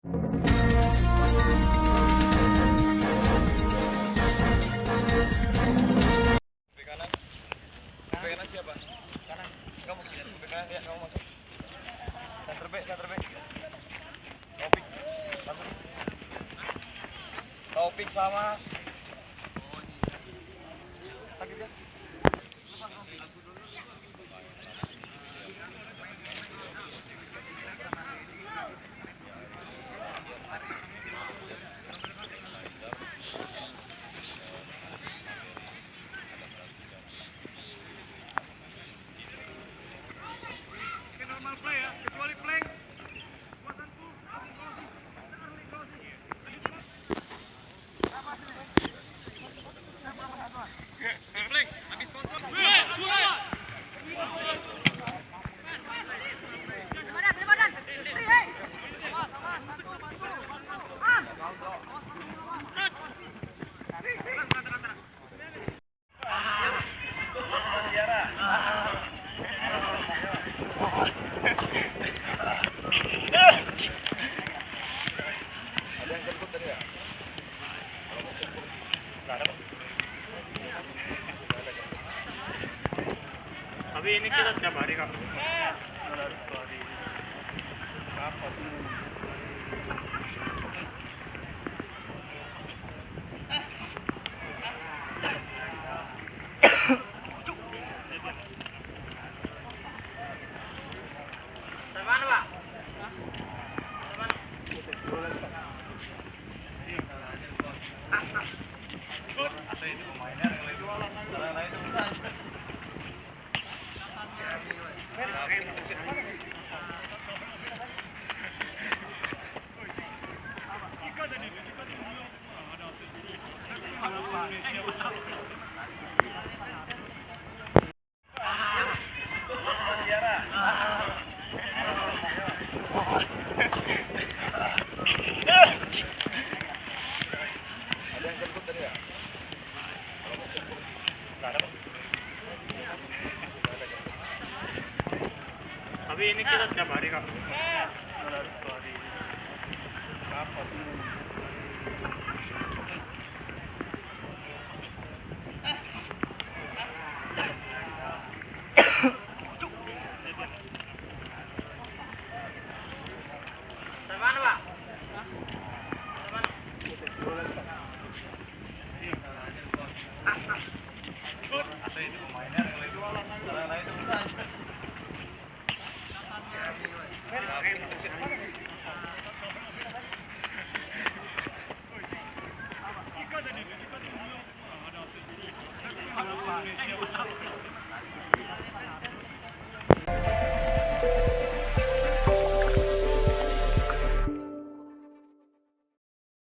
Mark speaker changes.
Speaker 1: kanan siapa? Kanan. Kamu ke kiri. Ke kanan ya, kamu masuk. Center back. Taufik. Masuk. Taufik sama sakit ya?
Speaker 2: Tapi ini kita tiap hari kak. Harus hari. Rapat. Mana pak? Tapi ini kita tiap hari kak. Harus hari. Rapat.